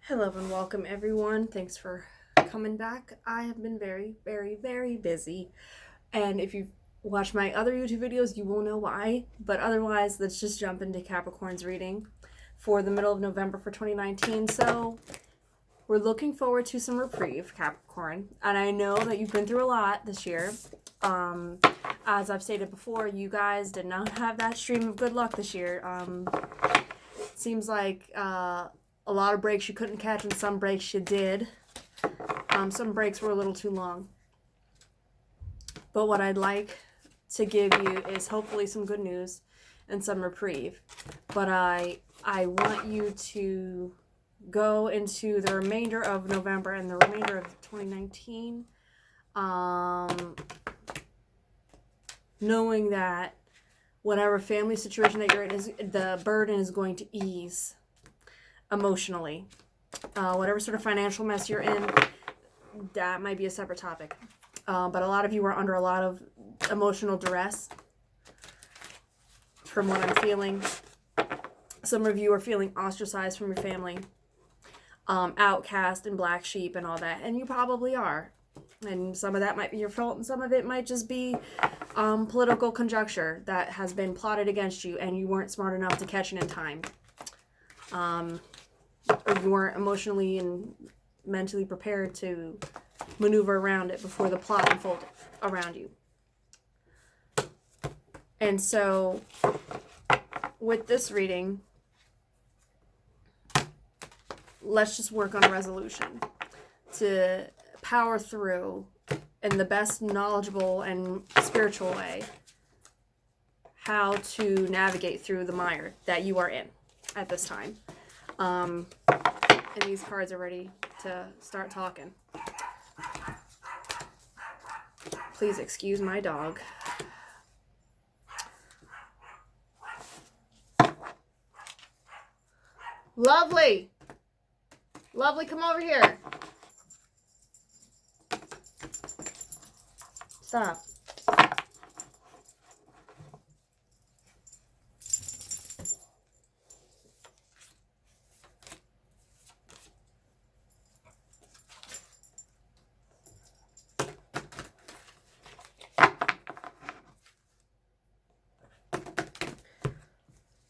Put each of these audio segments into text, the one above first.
Hello and welcome everyone. Thanks for coming back. I have been very, very, very busy. And if you've watched my other YouTube videos, you will know why. But otherwise, let's just jump into Capricorn's reading for the middle of November for 2019. So we're looking forward to some reprieve, Capricorn. And I know that you've been through a lot this year. As I've stated before, you guys did not have that stream of good luck this year. Seems like a lot of breaks you couldn't catch, and some breaks you did. Some breaks were a little too long. But what I'd like to give you is hopefully some good news and some reprieve. But I want you to go into the remainder of November and the remainder of 2019 knowing that whatever family situation that you're in, the burden is going to ease emotionally. Whatever sort of financial mess you're in, that might be a separate topic. But a lot of you are under a lot of emotional duress from what I'm feeling. Some of you are feeling ostracized from your family, outcast and black sheep and all that, and you probably are. And some of that might be your fault, and some of it might just be political conjecture that has been plotted against you, and you weren't smart enough to catch it in time. Or you weren't emotionally and mentally prepared to maneuver around it before the plot unfolded around you. And so, with this reading, let's just work on a resolution to power through in the best knowledgeable and spiritual way how to navigate through the mire that you are in at this time. And these cards are ready to start talking. Please excuse my dog. Lovely! Lovely, come over here. Stop.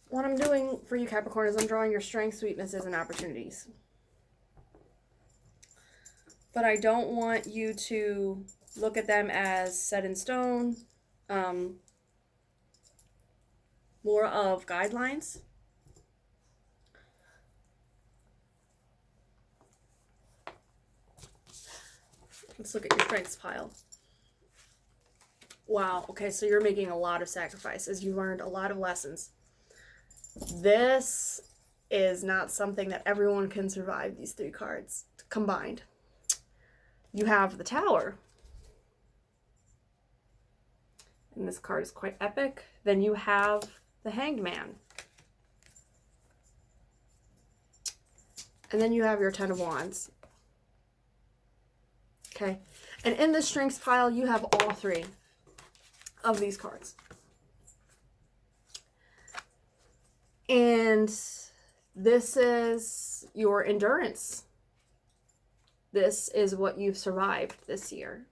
What I'm doing for you, Capricorn, is I'm drawing your strengths, weaknesses, and opportunities. But I don't want you to look at them as set in stone, more of guidelines. Let's look at your strengths pile. Wow, okay, so you're making a lot of sacrifices. You learned a lot of lessons. This is not something that everyone can survive, these three cards combined. You have the Tower. And this card is quite epic. Then you have the Hanged Man. And then you have your Ten of Wands. Okay. And in the strengths pile, you have all three of these cards. And this is your endurance. This is what you've survived this year.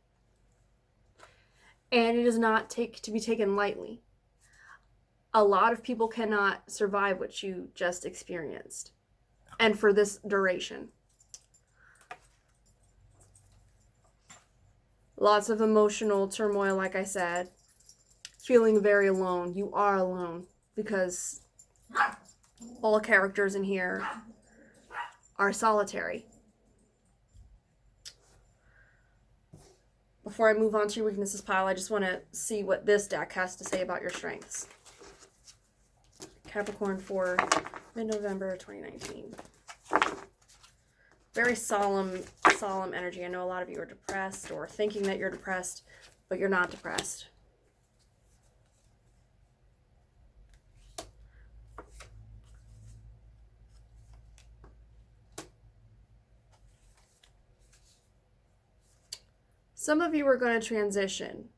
And it is not to be taken lightly. A lot of people cannot survive what you just experienced. And for this duration. Lots of emotional turmoil, like I said. Feeling very alone. You are alone because all characters in here are solitary. Before I move on to your weaknesses pile, I just want to see what this deck has to say about your strengths. Capricorn for mid-November 2019. Very solemn energy. I know a lot of you are depressed or thinking that you're depressed, but you're not depressed. Some of you are going to transition.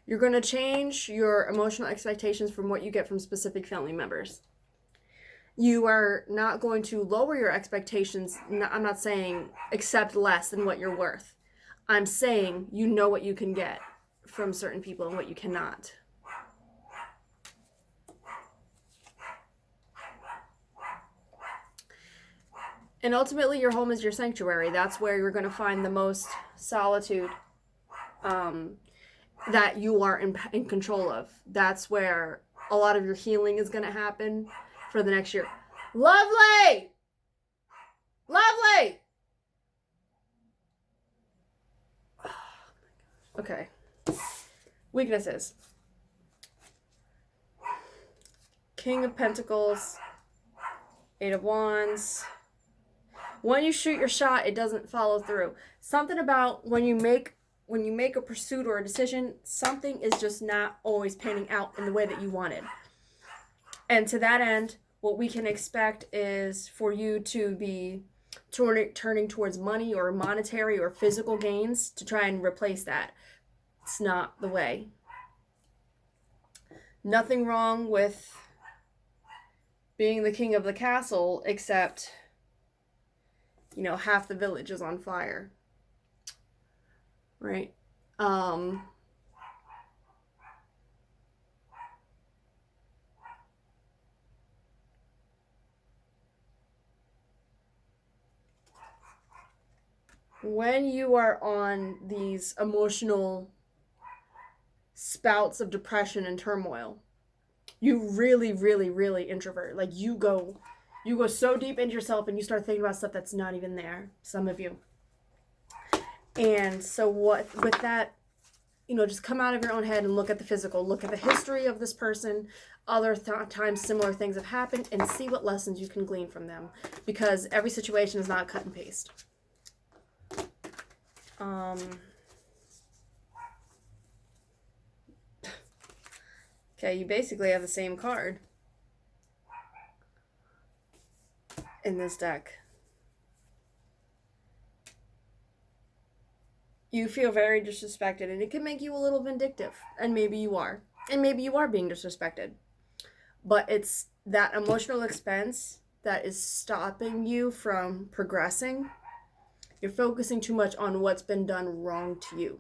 You're going to change your emotional expectations from what you get from specific family members. You are not going to lower your expectations. I'm not saying accept less than what you're worth. I'm saying you know what you can get from certain people and what you cannot. And ultimately, your home is your sanctuary. That's where you're going to find the most solitude that you are in control of. That's where a lot of your healing is going to happen for the next year. Lovely! Lovely! Okay. Weaknesses. King of Pentacles. Eight of Wands. When you shoot your shot, it doesn't follow through. Something about when you make a pursuit or a decision, something is just not always panning out in the way that you wanted. And to that end, what we can expect is for you to be turning towards money or monetary or physical gains to try and replace that. It's not the way. Nothing wrong with being the king of the castle, except, you know, half the village is on fire. Right? When you are on these emotional spouts of depression and turmoil, you really, really, really introvert. Like you go so deep into yourself and you start thinking about stuff that's not even there. Some of you. And so what with that, you know, just come out of your own head and look at the physical, look at the history of this person, other times similar things have happened, and see what lessons you can glean from them, because every situation is not cut and paste. Okay, you basically have the same card in this deck. You feel very disrespected, and it can make you a little vindictive, and maybe you are. And maybe you are being disrespected. But it's that emotional expense that is stopping you from progressing. You're focusing too much on what's been done wrong to you.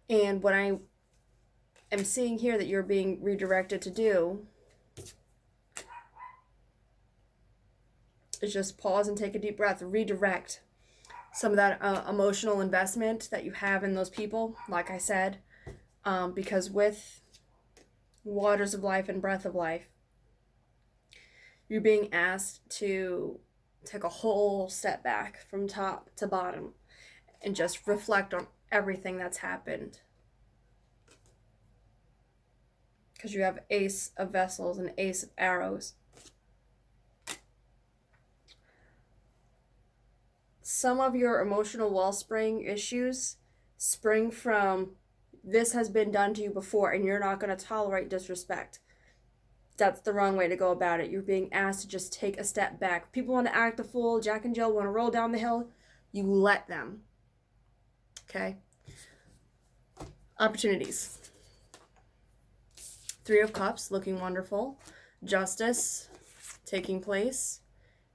And what I am seeing here that you're being redirected to do is just pause and take a deep breath. Redirect some of that emotional investment that you have in those people, like I said, because with waters of life and breath of life, you're being asked to take a whole step back from top to bottom and just reflect on everything that's happened. Because you have Ace of Vessels and Ace of Arrows. Some of your emotional wellspring issues spring from this has been done to you before and you're not going to tolerate disrespect. That's the wrong way to go about it. You're being asked to just take a step back. People want to act a fool. Jack and Jill want to roll down the hill. You let them. Okay? Opportunities. Three of Cups, looking wonderful. Justice, taking place.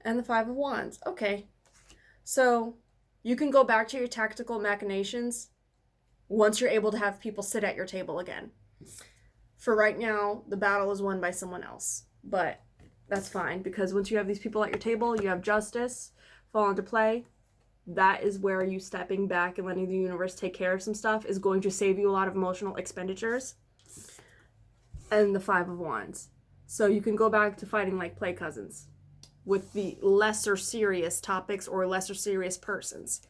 And the Five of Wands. Okay. So, you can go back to your tactical machinations once you're able to have people sit at your table again. For right now, the battle is won by someone else. But that's fine, because once you have these people at your table, you have justice fall into play. That is where you stepping back and letting the universe take care of some stuff is going to save you a lot of emotional expenditures. And the Five of Wands. So you can go back to fighting like play cousins with the lesser serious topics or lesser serious persons.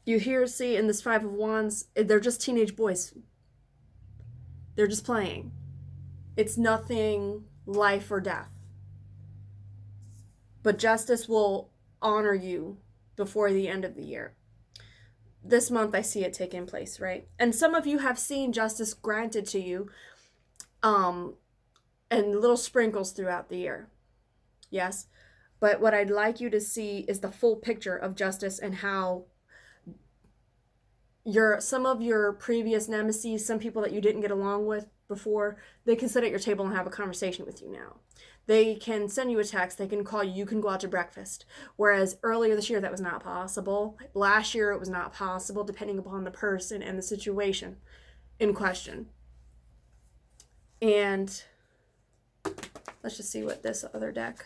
You here see in this Five of Wands, they're just teenage boys. They're just playing. It's nothing life or death. But justice will honor you before the end of the year. This month I see it taking place, right? And some of you have seen justice granted to you and little sprinkles throughout the year. Yes? But what I'd like you to see is the full picture of justice and how some of your previous nemesis, some people that you didn't get along with, before, they can sit at your table and have a conversation with you now. They can send you a text, they can call you, you can go out to breakfast. Whereas earlier this year, that was not possible. Last year, it was not possible, depending upon the person and the situation in question. And let's just see what this other deck.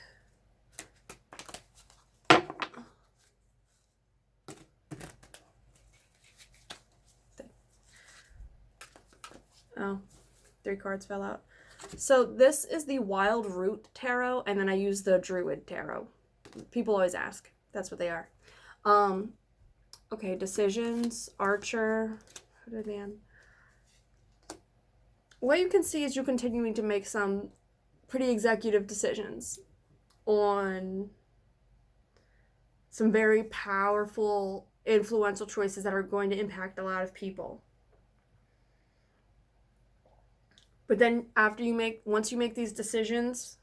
Oh, 3 cards fell out. So this is the Wild Root Tarot, and then I use the Druid Tarot. People always ask. That's what they are. Okay, decisions, Archer, Hooded Man. What you can see is you continuing to make some pretty executive decisions on some very powerful, influential choices that are going to impact a lot of people. But then once you make these decisions,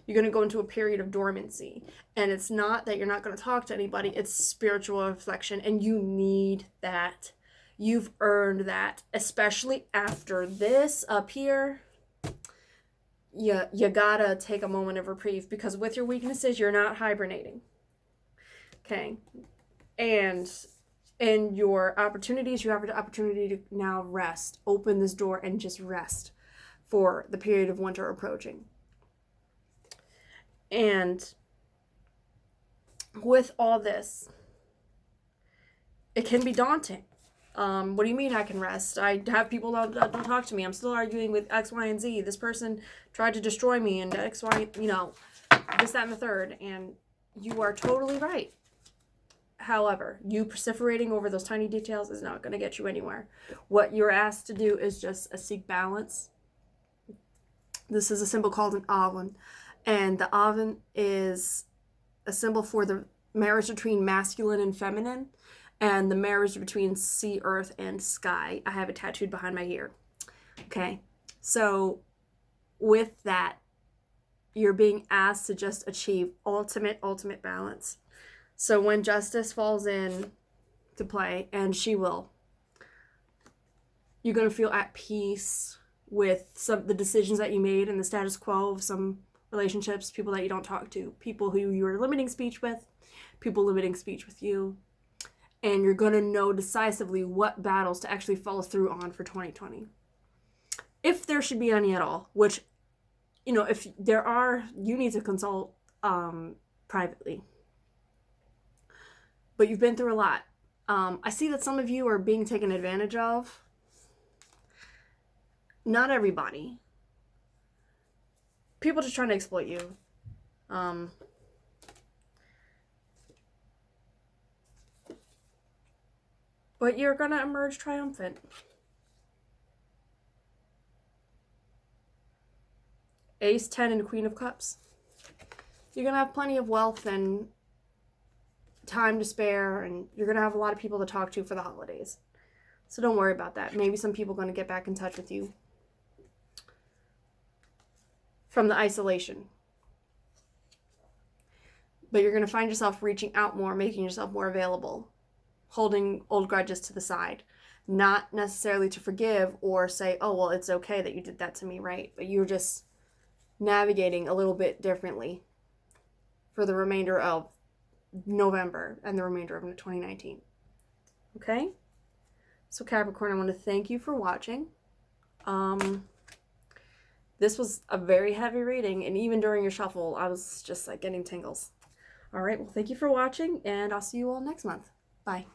you're going to go into a period of dormancy. And it's not that you're not going to talk to anybody, it's spiritual reflection. And you need that. You've earned that, especially after this up here. You gotta take a moment of reprieve, because with your weaknesses, you're not hibernating. Okay. And in your opportunities, you have the opportunity to now rest. Open this door and just rest for the period of winter approaching. And with all this, it can be daunting. What do you mean I can rest? I have people that don't talk to me. I'm still arguing with X, Y, and Z. This person tried to destroy me, and X, Y, this, that, and the third. And you are totally right. However, you perseverating over those tiny details is not going to get you anywhere. What you're asked to do is just seek balance. This is a symbol called an oven. And the oven is a symbol for the marriage between masculine and feminine, and the marriage between sea, earth, and sky. I have it tattooed behind my ear. Okay, so with that, you're being asked to just achieve ultimate balance. So when justice falls in to play, and she will, you're going to feel at peace with the decisions that you made and the status quo of some relationships, people that you don't talk to, people who you are limiting speech with, people limiting speech with you. And you're going to know decisively what battles to actually follow through on for 2020. If there should be any at all, which, if there are, you need to consult privately. But you've been through a lot. I see that some of you are being taken advantage of. Not everybody. People just trying to exploit you. But you're going to emerge triumphant. Ace, 10, and Queen of Cups. You're going to have plenty of wealth and time to spare, and you're going to have a lot of people to talk to for the holidays. So don't worry about that. Maybe some people are going to get back in touch with you from the isolation. But you're going to find yourself reaching out more, making yourself more available, holding old grudges to the side. Not necessarily to forgive or say, oh, well, it's okay that you did that to me, right? But you're just navigating a little bit differently for the remainder of November and the remainder of 2019. Okay? So Capricorn, I want to thank you for watching. This was a very heavy reading, and even during your shuffle, I was just like getting tingles. All right, well, thank you for watching, and I'll see you all next month. Bye.